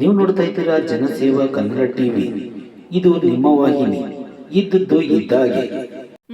ನೀವು ನೋಡ್ತಾ ಇದ್ದೀರಾ ಜನಸೇವಾ ಕನ್ನಡ ಟಿವಿ. ಇದು ನಿಮ್ಮ ವಾಹಿನಿ. ಇದ್ದದ್ದು ಇದ್ದಾಗೆ.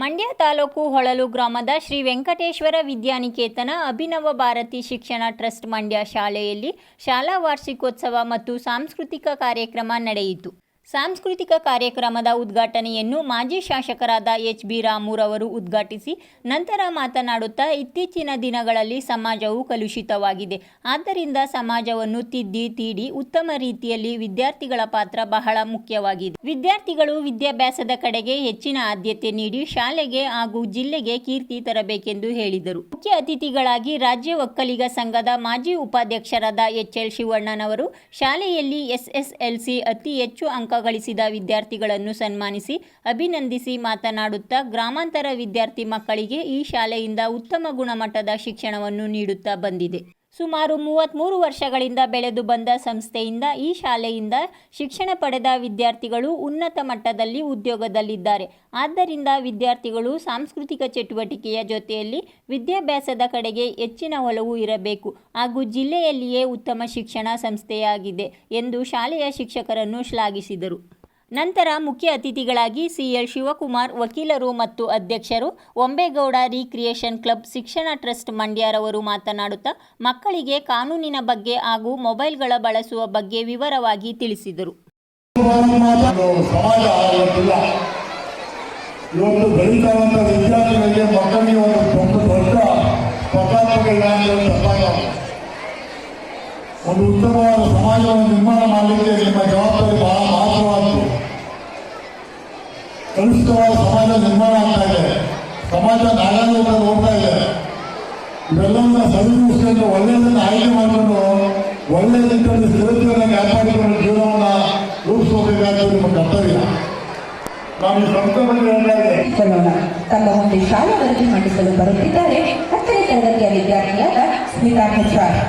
ಮಂಡ್ಯ ತಾಲೂಕು ಹೊಳಲು ಗ್ರಾಮದ ಶ್ರೀ ವೆಂಕಟೇಶ್ವರ ವಿದ್ಯಾನಿಕೇತನ ಅಭಿನವ ಭಾರತಿ ಶಿಕ್ಷಣ ಟ್ರಸ್ಟ್ ಮಂಡ್ಯ ಶಾಲೆಯಲ್ಲಿ ಶಾಲಾ ವಾರ್ಷಿಕೋತ್ಸವ ಮತ್ತು ಸಾಂಸ್ಕೃತಿಕ ಕಾರ್ಯಕ್ರಮ ನಡೆಯಿತು. ಸಾಂಸ್ಕೃತಿಕ ಕಾರ್ಯಕ್ರಮದ ಉದ್ಘಾಟನೆಯನ್ನು ಮಾಜಿ ಶಾಸಕರಾದ ಎಚ್.ಬಿ. ರಾಮೂರವರು ಉದ್ಘಾಟಿಸಿ ನಂತರ ಮಾತನಾಡುತ್ತಾ, ಇತ್ತೀಚಿನ ದಿನಗಳಲ್ಲಿ ಸಮಾಜವು ಕಲುಷಿತವಾಗಿದೆ. ಆದ್ದರಿಂದ ಸಮಾಜವನ್ನು ತಿದ್ದಿ ತೀಡಿ ಉತ್ತಮ ರೀತಿಯಲ್ಲಿ ವಿದ್ಯಾರ್ಥಿಗಳ ಪಾತ್ರ ಬಹಳ ಮುಖ್ಯವಾಗಿದೆ. ವಿದ್ಯಾರ್ಥಿಗಳು ವಿದ್ಯಾಭ್ಯಾಸದ ಕಡೆಗೆ ಹೆಚ್ಚಿನ ಆದ್ಯತೆ ನೀಡಿ ಶಾಲೆಗೆ ಹಾಗೂ ಜಿಲ್ಲೆಗೆ ಕೀರ್ತಿ ತರಬೇಕೆಂದು ಹೇಳಿದರು. ಮುಖ್ಯ ಅತಿಥಿಗಳಾಗಿ ರಾಜ್ಯ ಒಕ್ಕಲಿಗ ಸಂಘದ ಮಾಜಿ ಉಪಾಧ್ಯಕ್ಷರಾದ ಎಚ್.ಎಲ್. ಶಿವಣ್ಣನವರು ಶಾಲೆಯಲ್ಲಿ SSLC ಅತಿ ಹೆಚ್ಚು ಅಂಕ ಗಳಿಸಿದ ವಿದ್ಯಾರ್ಥಿಗಳನ್ನು ಸನ್ಮಾನಿಸಿ ಅಭಿನಂದಿಸಿ ಮಾತನಾಡುತ್ತಾ, ಗ್ರಾಮಾಂತರ ವಿದ್ಯಾರ್ಥಿ ಮಕ್ಕಳಿಗೆ ಈ ಶಾಲೆಯಿಂದ ಉತ್ತಮ ಗುಣಮಟ್ಟದ ಶಿಕ್ಷಣವನ್ನು ನೀಡುತ್ತಾ ಬಂದಿದೆ. ಸುಮಾರು 33 ವರ್ಷಗಳಿಂದ ಬೆಳೆದು ಬಂದ ಸಂಸ್ಥೆಯಿಂದ ಈ ಶಾಲೆಯಿಂದ ಶಿಕ್ಷಣ ಪಡೆದ ವಿದ್ಯಾರ್ಥಿಗಳು ಉನ್ನತ ಮಟ್ಟದಲ್ಲಿ ಉದ್ಯೋಗದಲ್ಲಿದ್ದಾರೆ. ಆದ್ದರಿಂದ ವಿದ್ಯಾರ್ಥಿಗಳು ಸಾಂಸ್ಕೃತಿಕ ಚಟುವಟಿಕೆಯ ಜೊತೆಯಲ್ಲಿ ವಿದ್ಯಾಭ್ಯಾಸದ ಕಡೆಗೆ ಹೆಚ್ಚಿನ ಒಲವು ಇರಬೇಕು ಹಾಗೂ ಜಿಲ್ಲೆಯಲ್ಲಿಯೇ ಉತ್ತಮ ಶಿಕ್ಷಣ ಸಂಸ್ಥೆಯಾಗಿದೆ ಎಂದು ಶಾಲೆಯ ಶಿಕ್ಷಕರನ್ನು ಶ್ಲಾಘಿಸಿದರು. ನಂತರ ಮುಖ್ಯ ಅತಿಥಿಗಳಾಗಿ CL ಶಿವಕುಮಾರ್, ವಕೀಲರು ಮತ್ತು ಅಧ್ಯಕ್ಷರು, ಒಂಬೇಗೌಡ ರೀಕ್ರಿಯೇಷನ್ ಕ್ಲಬ್ ಶಿಕ್ಷಣ ಟ್ರಸ್ಟ್ ಮಂಡ್ಯರವರು ಮಾತನಾಡುತ್ತಾ ಮಕ್ಕಳಿಗೆ ಕಾನೂನಿನ ಬಗ್ಗೆ ಹಾಗೂ ಮೊಬೈಲ್ಗಳ ಬಳಸುವ ಬಗ್ಗೆ ವಿವರವಾಗಿ ತಿಳಿಸಿದರು. ಒಂದು ಉತ್ತಮವಾದ ಸಮಾಜವನ್ನು ನಿರ್ಮಾಣ ಮಾಡಲಿಕ್ಕೆ ನಿಮ್ಮ ಜವಾಬ್ದಾರಿ ಬಹಳ ಮಹತ್ವವಾದ್ದು. ಕಲುಷಿತವಾದ ಸಮಾಜ ನಿರ್ಮಾಣ ಆಗ್ತಾ ಇದೆ. ಸಮಾಜ ನಾಗಾಲೋಟ ಹೋಗ್ತಾ ಇದೆ. ಇವೆಲ್ಲವನ್ನ ಸರಿದೂಗಿಸಿಕೊಂಡು ಒಳ್ಳೆಯದನ್ನು ಆಯ್ಕೆ ಮಾಡಿಕೊಂಡು ಒಳ್ಳೆಯ ನಿಟ್ಟಿನಲ್ಲಿ ಸ್ಥಿರತೆಯನ್ನು ಕಾಪಾಡಿಕೊಂಡು ಜೀವನವನ್ನು ರೂಪಿಸಬೇಕಾದ ನಿಮ್ಮ ಕರ್ತವ್ಯ. ನಾವು ಈ ಸಂಸ್ಥೆ ಬಗ್ಗೆ ಹೇಳ್ತಾ ಇದ್ದೇವೆ. ತಮ್ಮ ಮುಂದೆ ಶಾಲಾ ವರದಿ ಮಂಡಿಸಲು ಬರುತ್ತಿದ್ದಾರೆ 10ನೇ ತರಗತಿಯ ವಿದ್ಯಾರ್ಥಿಯಾದ ಸ್ಮಿತಾ ಹೆಚ್ಆರ್.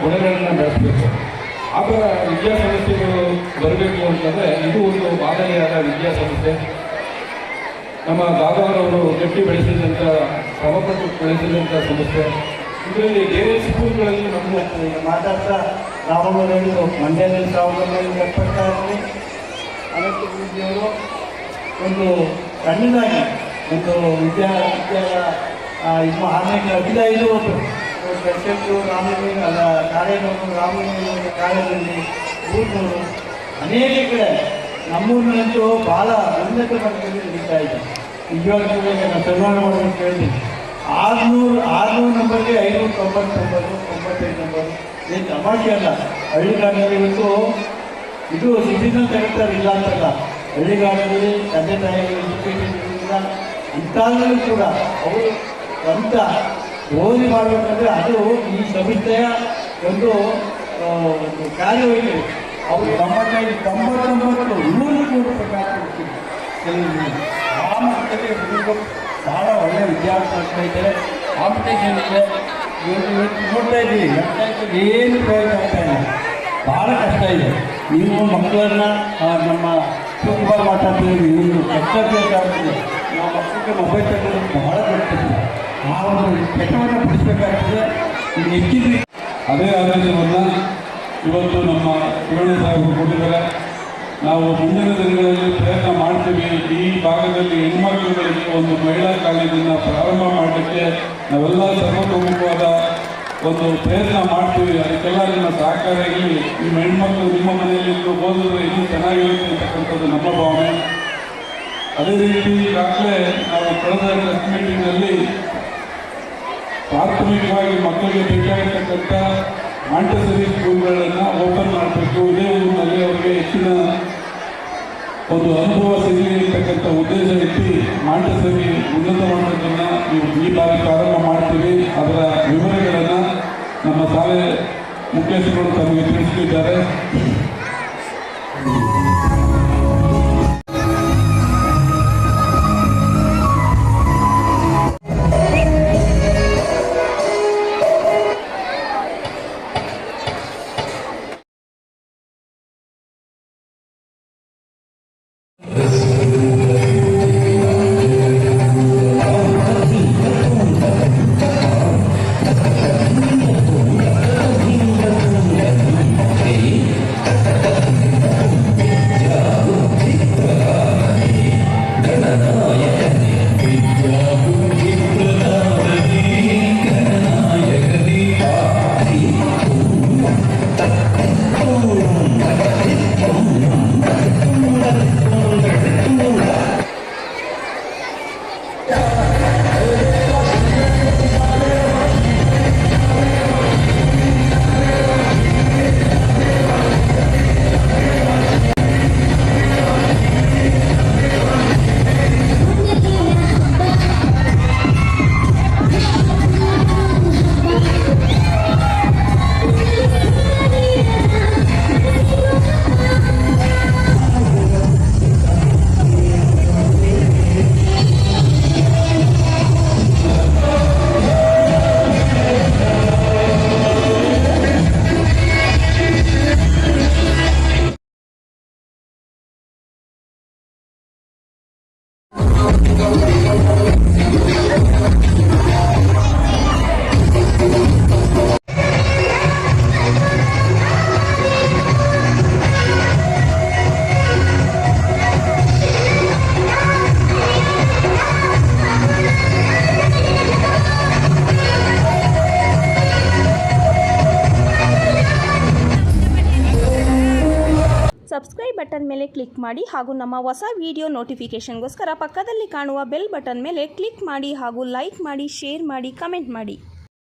ಗುಣಗಳನ್ನು ಬೆಳೆಸಬೇಕು. ಆಗ ವಿದ್ಯಾಸಂಸ್ಥೆಗಳು ಬರಬೇಕು ಅಂತಂದರೆ ಇದು ಒಂದು ಮಾದರಿಯಾದ ವಿದ್ಯಾಸಂಸ್ಥೆ. ನಮ್ಮ ದಾದಾರವರು ಗಟ್ಟಿ ಬೆಳೆಸಿದಂಥ, ಶ್ರಮಪಟ್ಟು ಬೆಳೆಸಿದಂಥ ಸಂಸ್ಥೆ. ಇದರಲ್ಲಿ ಬೇರೆ ಸ್ಕೂಲ್ಗಳಲ್ಲಿ ನಮ್ಮ ಮಾತಾಡ್ತಾ ರಾಮಣ್ಣ ಹೇಳಿದರು, ಮಂಡ್ಯದಲ್ಲಿ 1976ರಲ್ಲಿ ಅನಂತ ಗುರುಜಿಯವರು ಒಂದು ಕಣ್ಣಿನಾಗಿ ಒಂದು ವಿದ್ಯಾಲಯ 15 ಪ್ರೆಸಿಡೆಂಟು ರಾಮಲಿಂಗ ಕಾರ್ಯದಲ್ಲಿ ಊರಿನವರು ಅನೇಕ ಕಡೆ ನಮ್ಮೂರಿನಂತೂ ಭಾಳ ಉನ್ನತ ಮಟ್ಟದಲ್ಲಿ ನಡೀತಾ ಇದೆ. ನಿಜವಾಗ್ಲೂ ನಾನು ಸನ್ಮಾನ ಮಾಡೋದಕ್ಕೆ ಕೇಳಿದ್ದೀನಿ. 600 ನಂಬರ್ಗೆ 599, 95 ನಂಬರ್ ಏನು ತಮಾಷೆ ಅಲ್ಲ. ಹಳ್ಳಿಗಾಡಿನಲ್ಲಿ ಇವತ್ತು ಇದು ಸಿಟಿನಲ್ಲಿ ತಗೊಳ್ತಾರೆ ಇಲ್ಲ ಅಂತಲ್ಲ. ಹಳ್ಳಿಗಾಡಿನಲ್ಲಿ ತಂದೆ ತಾಯಿಗಳು ಎಜುಕೇಷನ್ ಇಲ್ಲ ಅಂತಾದರೂ ಕೂಡ ಅವರು ಸ್ವಂತ ಓದಿ ಮಾಡಬೇಕಂದ್ರೆ ಅದು ಈ ಸಂಸ್ಥೆಯ ಒಂದು ಕಾರ್ಯವೈಖರಿ. ಅವರು 99 ಆ ಮಟ್ಟದಲ್ಲಿ ಹುಡುಗರು ಭಾಳ ಒಳ್ಳೆಯ ವಿದ್ಯಾರ್ಥಿ ಆಗ್ತಾ ಇದ್ದಾರೆ. ಕಾಂಪಿಟೇಷನ್ ಇದೆ. ಇವತ್ತು ನೋಡ್ತಾ ಇದ್ದೀವಿ, ಏನು ಪ್ರಯೋಜನ ಆಗ್ತಾ ಇಲ್ಲ. ಭಾಳ ಕಷ್ಟ ಇದೆ. ನೀವು ಮಕ್ಕಳನ್ನು ನಮ್ಮ ಶಿವಕುಮಾರ್ ಮಾತಾಡ್ತೀವಿ, ನೀವು ಕಷ್ಟಬೇಕಾಗ್ತದೆ. ನಾವು ಮಕ್ಕಳಿಗೆ ಮೊಬೈಲ್ ತಗೊಳ್ಳೋದು ಬಹಳ ದೊಡ್ಡದು. ಆ ಒಂದು ಕೆಟ್ಟವನ್ನು ಬಿಡಿಸಬೇಕಾಗ್ತದೆ. ಹೆಚ್ಚಿನ ಅದೇ ಆದೇಶವನ್ನು ಇವತ್ತು ನಮ್ಮ ಶಿವಣ್ಣ ಸಾಹೇಬರು ಕೊಟ್ಟಿದ್ದಾರೆ. ನಾವು ಮುಂದಿನ ದಿನಗಳಲ್ಲಿ ಪ್ರಯತ್ನ ಮಾಡ್ತೀವಿ. ಈ ಭಾಗದಲ್ಲಿ ಹೆಣ್ಮಕ್ಳುಗಳಿಗೆ ಒಂದು ಮಹಿಳಾ ಕಾಲೇಜನ್ನು ಪ್ರಾರಂಭ ಮಾಡಲಿಕ್ಕೆ ನಾವೆಲ್ಲ ಸರ್ವತೋಮುಖವಾದ ಒಂದು ಪ್ರಯತ್ನ ಮಾಡ್ತೀವಿ. ಅದಕ್ಕೆಲ್ಲ ನಿಮ್ಮ ಸಹಕಾರ ಇರಲಿ. ನಿಮ್ಮ ಹೆಣ್ಮಕ್ಳು ನಿಮ್ಮ ಮನೆಯಲ್ಲಿ ಓದಿದ್ರೆ ಇನ್ನೂ ಚೆನ್ನಾಗಿರುತ್ತೆ ಅಂತಕ್ಕಂಥದ್ದು ನಮ್ಮ ಭಾವನೆ. ಅದೇ ರೀತಿ ಈಗಾಗಲೇ ನಾವು ಕಳೆದ ಪ್ರೆಸ್ ಮೀಟಿಂಗ್ನಲ್ಲಿ ಪ್ರಾಥಮಿಕವಾಗಿ ಮಕ್ಕಳಿಗೆ ಬೇಕಾಗಿರ್ತಕ್ಕಂಥ ಮಾಂಟೆಸರಿ ಸ್ಕೂಲ್ಗಳನ್ನು ಓಪನ್ ಮಾಡಬೇಕು. ಇದೇ ಊರಿನಲ್ಲಿ ಅವರಿಗೆ ಹೆಚ್ಚಿನ ಒಂದು ಅನುಭವ ಸಿಗಲಿ ಅಂತಕ್ಕಂಥ ಉದ್ದೇಶ ಇಟ್ಟು ಮಾಂಟೆಸರಿ ಉನ್ನತ ಮಟ್ಟದನ್ನು ಈ ಬಾರಿ ಪ್ರಾರಂಭ ಮಾಡ್ತೀವಿ. ಅದರ ವಿವರಗಳನ್ನು ನಮ್ಮ ಶಾಲೆ ಮುಖ್ಯಸ್ಥರು ತಮಗೆ ತಿಳಿಸಲಿದ್ದಾರೆ. ಸಬ್ಸ್ಕ್ರೈಬ್ ಬಟನ್ ಮೇಲೆ ಕ್ಲಿಕ್ ಮಾಡಿ ಹಾಗೂ ನಮ್ಮ ಹೊಸ ವಿಡಿಯೋ ನೋಟಿಫಿಕೇಷನ್ಗೋಸ್ಕರ ಪಕ್ಕದಲ್ಲಿ ಕಾಣುವ ಬೆಲ್ ಬಟನ್ ಮೇಲೆ ಕ್ಲಿಕ್ ಮಾಡಿ ಹಾಗೂ ಲೈಕ್ ಮಾಡಿ, ಶೇರ್ ಮಾಡಿ, ಕಮೆಂಟ್ ಮಾಡಿ.